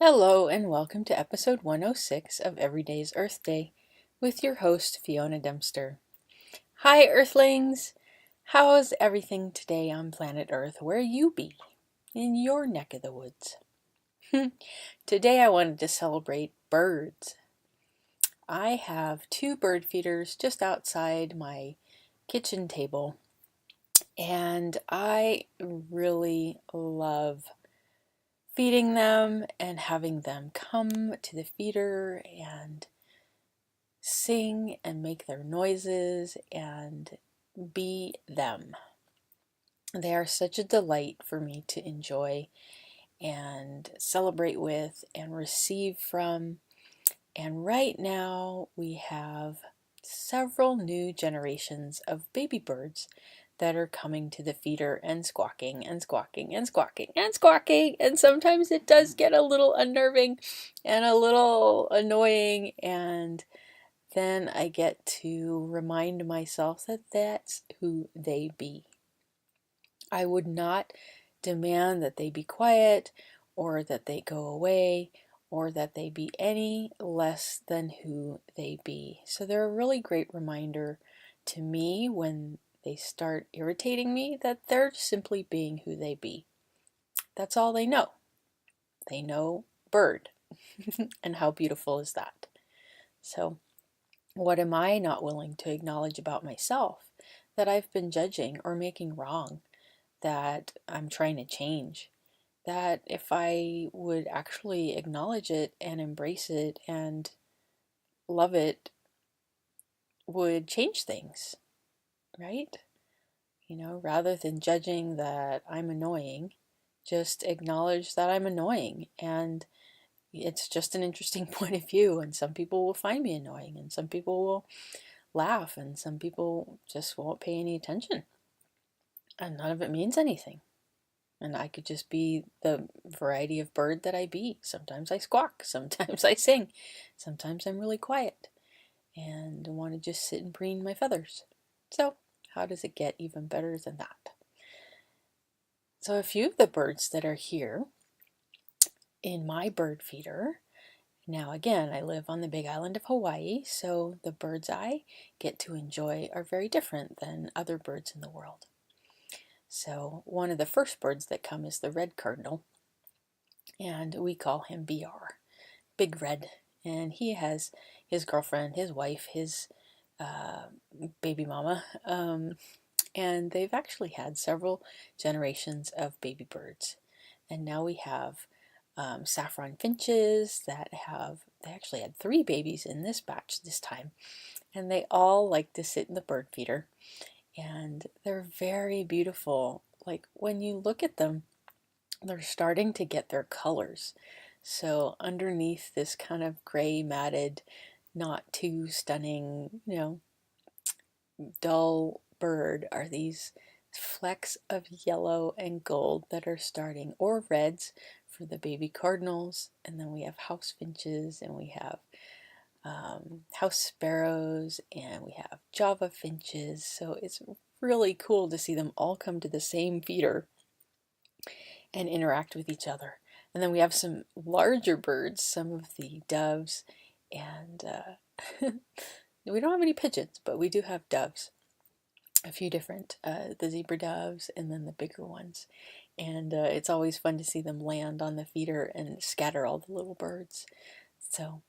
Hello and welcome to episode 106 of Everyday's Earth Day with your host Fiona Dempster. Hi Earthlings! How's everything today on planet Earth where you be, in your neck of the woods? Today I wanted to celebrate birds. I have two bird feeders just outside my kitchen table and I really love feeding them and having them come to the feeder and sing and make their noises and be them. They are such a delight for me to enjoy and celebrate with and receive from. And right now we have several new generations of baby birds that are coming to the feeder and squawking and squawking and squawking and squawking. And sometimes it does get a little unnerving and a little annoying, and then I get to remind myself that that's who they be. I would not demand that they be quiet or that they go away or that they be any less than who they be. So they're a really great reminder to me when they start irritating me that they're simply being who they be. That's all they know. They know bird. And how beautiful is that? So what am I not willing to acknowledge about myself that I've been judging or making wrong, that I'm trying to change? That if I would actually acknowledge it and embrace it and love it, would change things, right? Rather than judging that I'm annoying, just acknowledge that I'm annoying. And it's just an interesting point of view. And some people will find me annoying, and some people will laugh, and some people just won't pay any attention. And none of it means anything. And I could just be the variety of bird that I be. Sometimes I squawk, sometimes I sing, sometimes I'm really quiet and want to just sit and preen my feathers. So, how does it get even better than that? So, a few of the birds that are here in my bird feeder. Now, again, I live on the big island of Hawaii, so the birds I get to enjoy are very different than other birds in the world. So one of the first birds that come is the red cardinal, and we call him BR, Big Red. And he has his girlfriend, his wife, his uh, baby mama, and they've actually had several generations of baby birds. And now we have saffron finches they actually had 3 babies in this batch this time. And they all like to sit in the bird feeder. And they're very beautiful. Like when you look at them, they're starting to get their colors. So underneath this kind of gray matted, not too stunning, dull bird are these flecks of yellow and gold that are starting, or reds for the baby cardinals. And then we have house finches, and we have house sparrows, and we have Java finches. So it's really cool to see them all come to the same feeder and interact with each other. And then we have some larger birds, some of the doves, and we don't have any pigeons, but we do have doves. A few different, the zebra doves and then the bigger ones. And it's always fun to see them land on the feeder and scatter all the little birds. So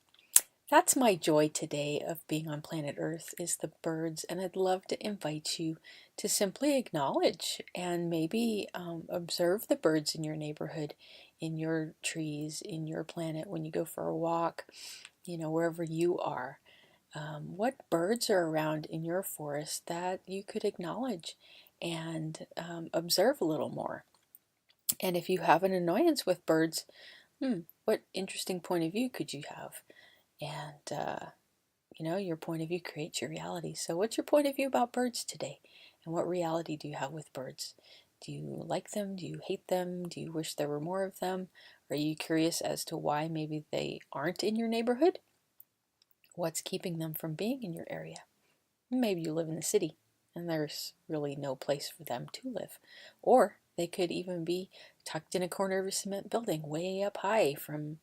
that's my joy today of being on planet Earth, is the birds, and I'd love to invite you to simply acknowledge and maybe observe the birds in your neighborhood, in your trees, in your planet, when you go for a walk, wherever you are. What birds are around in your forest that you could acknowledge and observe a little more? And if you have an annoyance with birds, what interesting point of view could you have? And your point of view creates your reality. So what's your point of view about birds today? And what reality do you have with birds? Do you like them? Do you hate them? Do you wish there were more of them? Are you curious as to why maybe they aren't in your neighborhood? What's keeping them from being in your area? Maybe you live in the city and there's really no place for them to live. Or they could even be tucked in a corner of a cement building way up high from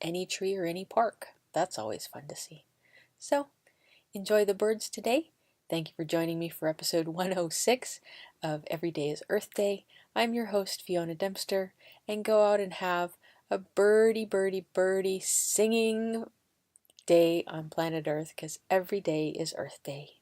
any tree or any park. That's always fun to see. So, enjoy the birds today. Thank you for joining me for episode 106 of Every Day is Earth Day. I'm your host, Fiona Dempster, and go out and have a birdie singing day on planet Earth, because every day is Earth Day.